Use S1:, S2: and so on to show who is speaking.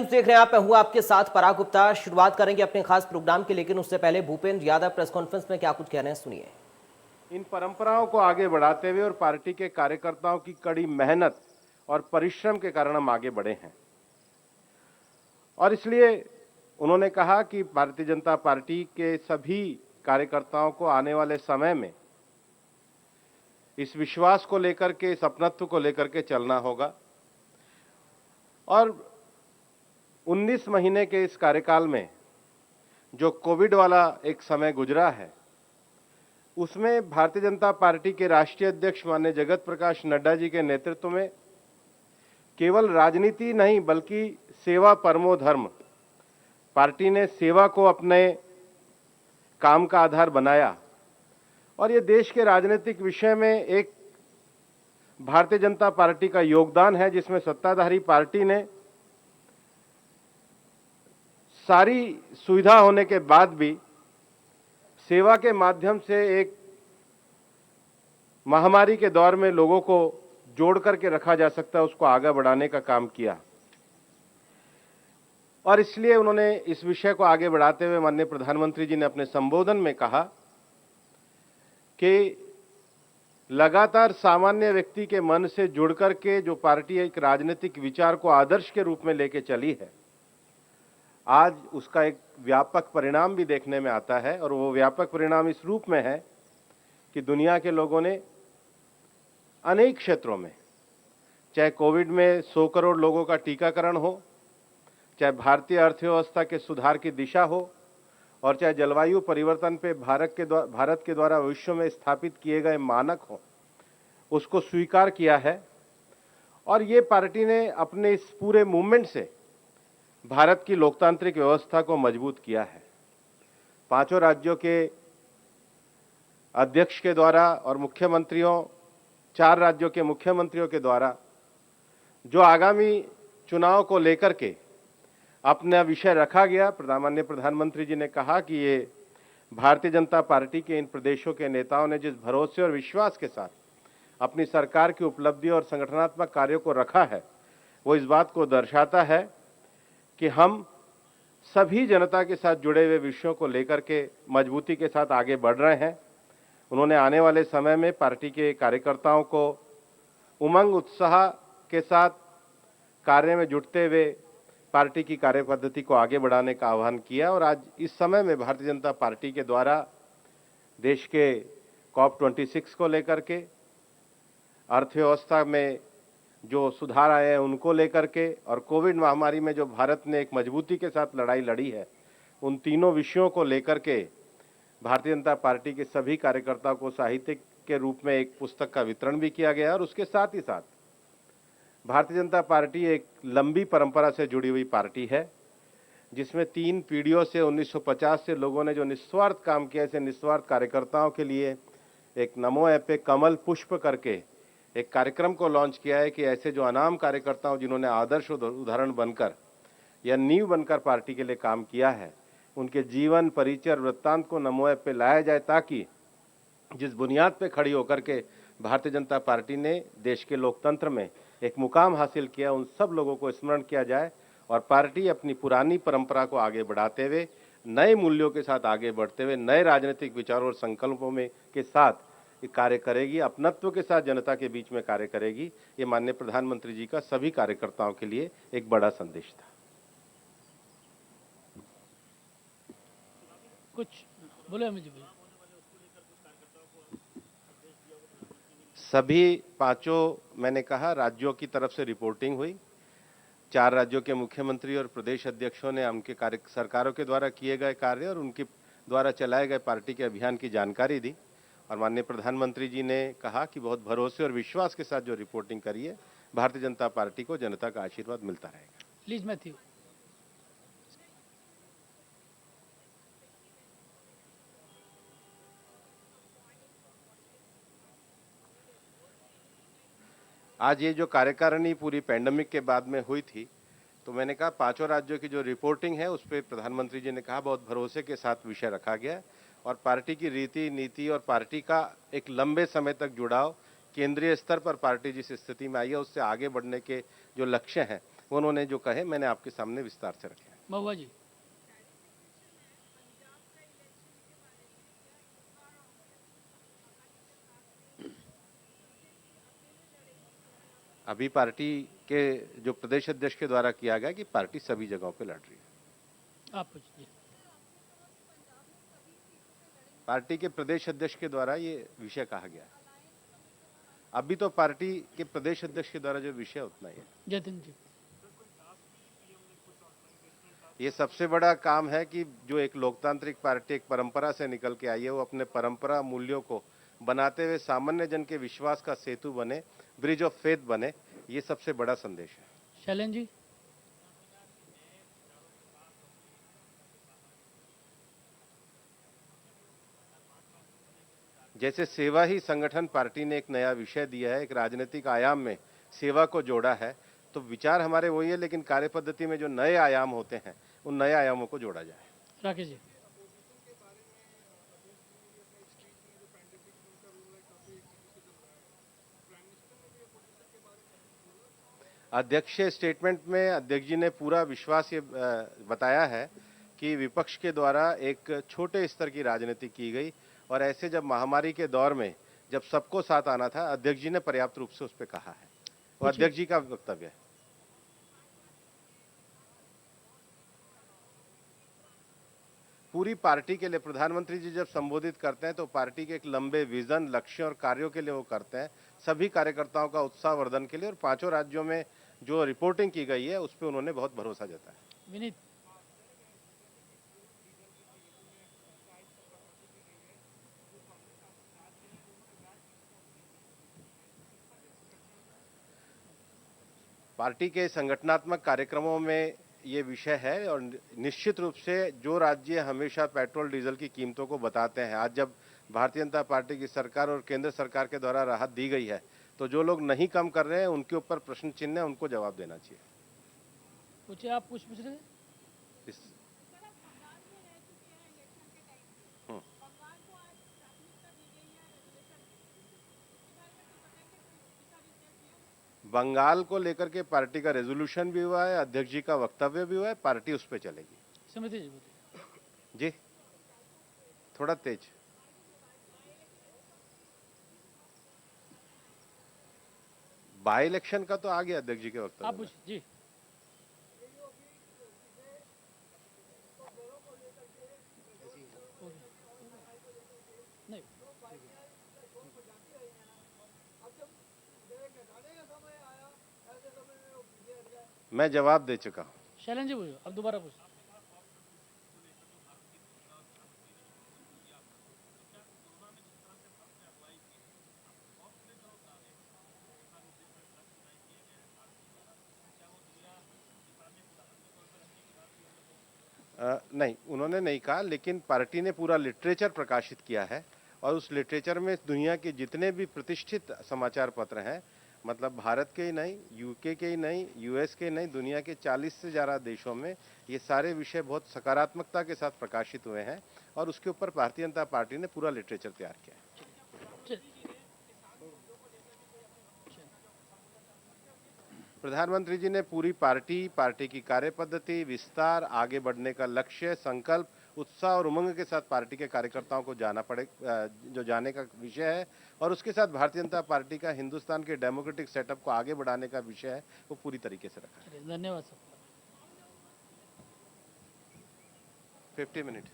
S1: देख रहे हैं आप, मैं हूं आपके साथ पराग गुप्ता। शुरुआत करेंगे अपने खास प्रोग्राम की, लेकिन उससे पहले भूपेंद्र यादव प्रेस कॉन्फ्रेंस में क्या कुछ कह रहे हैं, सुनिए।
S2: इन परंपराओं को आगे बढ़ाते हुए और पार्टी के कार्यकर्ताओं की कड़ी मेहनत और परिश्रम के कारण हम आगे बढ़े हैं। और इसलिए उन्होंने कहा कि भारतीय जनता पार्टी के सभी कार्यकर्ताओं को आने वाले समय में इस विश्वास को लेकर के, इस अपनत्व को लेकर के चलना होगा। और 19 महीने के इस कार्यकाल में जो कोविड वाला एक समय गुजरा है, उसमें भारतीय जनता पार्टी के राष्ट्रीय अध्यक्ष माननीय जगत प्रकाश नड्डा जी के नेतृत्व में केवल राजनीति नहीं बल्कि सेवा परमो धर्म, पार्टी ने सेवा को अपने काम का आधार बनाया। और ये देश के राजनीतिक विषय में एक भारतीय जनता पार्टी का योगदान है, जिसमें सत्ताधारी पार्टी ने सारी सुविधा होने के बाद भी सेवा के माध्यम से एक महामारी के दौर में लोगों को जोड़ करके रखा जा सकता है, उसको आगे बढ़ाने का काम किया। और इसलिए उन्होंने इस विषय को आगे बढ़ाते हुए माननीय प्रधानमंत्री जी ने अपने संबोधन में कहा कि लगातार सामान्य व्यक्ति के मन से जुड़ करके जो पार्टी एक राजनीतिक विचार को आदर्श के रूप में लेके चली है, आज उसका एक व्यापक परिणाम भी देखने में आता है। और वो व्यापक परिणाम इस रूप में है कि दुनिया के लोगों ने अनेक क्षेत्रों में, चाहे कोविड में 100 करोड़ लोगों का टीकाकरण हो, चाहे भारतीय अर्थव्यवस्था के सुधार की दिशा हो, और चाहे जलवायु परिवर्तन पे भारत के द्वारा विश्व में स्थापित किए गए मानक हो, उसको स्वीकार किया है। और ये पार्टी ने अपने इस पूरे मूवमेंट से भारत की लोकतांत्रिक व्यवस्था को मजबूत किया है। पांचों राज्यों के अध्यक्ष के द्वारा और मुख्यमंत्रियों, 4 राज्यों के मुख्यमंत्रियों के द्वारा जो आगामी चुनाव को लेकर के अपना विषय रखा गया, माननीय प्रधानमंत्री जी ने कहा कि ये भारतीय जनता पार्टी के इन प्रदेशों के नेताओं ने जिस भरोसे और विश्वास के साथ अपनी सरकार की उपलब्धि और संगठनात्मक कार्यों को रखा है, वो इस बात को दर्शाता है कि हम सभी जनता के साथ जुड़े हुए विषयों को लेकर के मजबूती के साथ आगे बढ़ रहे हैं। उन्होंने आने वाले समय में पार्टी के कार्यकर्ताओं को उमंग उत्साह के साथ कार्य में जुटते हुए पार्टी की कार्यपद्धति को आगे बढ़ाने का आह्वान किया। और आज इस समय में भारतीय जनता पार्टी के द्वारा देश के COP26 को लेकर के, अर्थव्यवस्था में जो सुधार आए हैं उनको लेकर के, और कोविड महामारी में जो भारत ने एक मजबूती के साथ लड़ाई लड़ी है, उन तीनों विषयों को लेकर के भारतीय जनता पार्टी के सभी कार्यकर्ताओं को साहित्य के रूप में एक पुस्तक का वितरण भी किया गया। और उसके साथ ही साथ भारतीय जनता पार्टी एक लंबी परंपरा से जुड़ी हुई पार्टी है, जिसमें 3 पीढ़ियों से 1950 से लोगों ने जो निस्वार्थ काम किया, ऐसे निस्वार्थ कार्यकर्ताओं के लिए एक नमो ऐप पे कमल पुष्प करके एक कार्यक्रम को लॉन्च किया है कि ऐसे जो अनाम कार्यकर्ताओं जिन्होंने आदर्श उदाहरण बनकर या नींव बनकर पार्टी के लिए काम किया है, उनके जीवन परिचय और वृत्तांत को नमो ऐप पे लाया जाए, ताकि जिस बुनियाद पे खड़ी होकर के भारतीय जनता पार्टी ने देश के लोकतंत्र में एक मुकाम हासिल किया, उन सब लोगों को स्मरण किया जाए और पार्टी अपनी पुरानी परंपरा को आगे बढ़ाते हुए, नए मूल्यों के साथ आगे बढ़ते हुए, नए राजनीतिक विचारों और संकल्पों में के साथ कार्य करेगी, अपनत्व के साथ जनता के बीच में कार्य करेगी। ये माननीय प्रधानमंत्री जी का सभी कार्यकर्ताओं के लिए एक बड़ा संदेश था।
S3: कुछ बोले मुझे भैया।
S2: सभी पांचों, मैंने कहा, राज्यों की तरफ से रिपोर्टिंग हुई। 4 राज्यों के मुख्यमंत्री और प्रदेश अध्यक्षों ने उनके सरकारों के द्वारा किए गए कार्य और उनके द्वारा चलाए गए पार्टी के अभियान की जानकारी दी। और माननीय प्रधानमंत्री जी ने कहा कि बहुत भरोसे और विश्वास के साथ जो रिपोर्टिंग करी है, भारतीय जनता पार्टी को जनता का आशीर्वाद मिलता रहेगा।
S3: Please Matthew.
S2: आज ये जो कार्यकारिणी पूरी पैंडेमिक के बाद में हुई थी, तो मैंने कहा 5 राज्यों की जो रिपोर्टिंग है उस पर प्रधानमंत्री जी ने कहा बहुत भरोसे के साथ विषय रखा गया, और पार्टी की रीति नीति और पार्टी का एक लंबे समय तक जुड़ाव, केंद्रीय स्तर पर पार्टी जिस स्थिति में आई है उससे आगे बढ़ने के जो लक्ष्य हैं, उन्होंने जो कहे मैंने आपके सामने विस्तार से रखे।
S3: महुआ जी।
S2: अभी पार्टी के जो प्रदेश अध्यक्ष के द्वारा किया गया कि पार्टी सभी जगहों पे लड़ रही है।
S3: आप पूछिए।
S2: पार्टी के प्रदेश अध्यक्ष के द्वारा ये विषय कहा गया है। अभी तो पार्टी के प्रदेश अध्यक्ष के द्वारा जो विषय उतना ही है।
S3: जतिन जी।
S2: ये सबसे बड़ा काम है कि जो एक लोकतांत्रिक पार्टी एक परंपरा से निकल के आई है, वो अपने परंपरा मूल्यों को बनाते हुए सामान्य जन के विश्वास का सेतु बने, ब्रिज ऑफ फेथ बने। ये सबसे बड़ा संदेश है।
S3: शैलेन जी।
S2: जैसे सेवा ही संगठन पार्टी ने एक नया विषय दिया है, एक राजनीतिक आयाम में सेवा को जोड़ा है, तो विचार हमारे वही है, लेकिन कार्य पद्धति में जो नए आयाम होते हैं उन नए आयामों को जोड़ा जाए।
S3: राकेश जी।
S2: अध्यक्ष स्टेटमेंट में अध्यक्ष जी ने पूरा विश्वास ये बताया है कि विपक्ष के द्वारा एक छोटे स्तर की राजनीति की गई, और ऐसे जब महामारी के दौर में जब सबको साथ आना था, अध्यक्ष जी ने पर्याप्त रूप से उस पर कहा है। वो अध्यक्ष जी का वक्तव्य है। पूरी पार्टी के लिए प्रधानमंत्री जी जब संबोधित करते हैं तो पार्टी के एक लंबे विजन, लक्ष्य और कार्यों के लिए वो करते हैं, सभी कार्यकर्ताओं का उत्साहवर्धन के लिए। और 5 राज्यों में जो रिपोर्टिंग की गई है उस पर उन्होंने बहुत भरोसा जताया।
S3: विनीत।
S2: पार्टी के संगठनात्मक कार्यक्रमों में ये विषय है, और निश्चित रूप से जो राज्य हमेशा पेट्रोल डीजल की कीमतों को बताते हैं, आज जब भारतीय जनता पार्टी की सरकार और केंद्र सरकार के द्वारा राहत दी गई है, तो जो लोग नहीं कम कर रहे हैं उनके ऊपर प्रश्न चिन्ह है, उनको जवाब देना चाहिए।
S3: पूछिए। आप पूछ रहे थे।
S2: इस बंगाल को लेकर के पार्टी का रेजोल्यूशन भी हुआ है, अध्यक्ष जी का वक्तव्य भी हुआ है, पार्टी उस पर चलेगी।
S3: स्मृति जी बोलिए।
S2: जी थोड़ा तेज। बाई इलेक्शन का तो आ गया अध्यक्ष जी के वक्तव्य
S3: आप
S2: में।
S3: पूछिए जी। नहीं।
S2: मैं जवाब दे चुका हूं।
S3: शैलेन जी पूछो। अब दोबारा पूछो।
S2: नहीं, उन्होंने नहीं कहा, लेकिन पार्टी ने पूरा लिटरेचर प्रकाशित किया है, और उस लिटरेचर में दुनिया के जितने भी प्रतिष्ठित समाचार पत्र हैं, मतलब भारत के ही नहीं, यूके के ही नहीं, यूएस के नहीं, दुनिया के 40 से ज़्यादा देशों में ये सारे विषय बहुत सकारात्मकता के साथ प्रकाशित हुए हैं, और उसके ऊपर भारतीय जनता पार्टी ने पूरा लिटरेचर तैयार किया है। प्रधानमंत्री जी ने पूरी पार्टी की कार्यपद्धति, विस्तार, आगे बढ़ने का लक्ष्य, संकल्प, उत्साह और उमंग के साथ पार्टी के कार्यकर्ताओं को जो जाने का विषय है, और उसके साथ भारतीय जनता पार्टी का हिंदुस्तान के डेमोक्रेटिक सेटअप को आगे बढ़ाने का विषय है, वो पूरी तरीके से रखा है।
S3: धन्यवाद सर।
S2: 50 मिनट।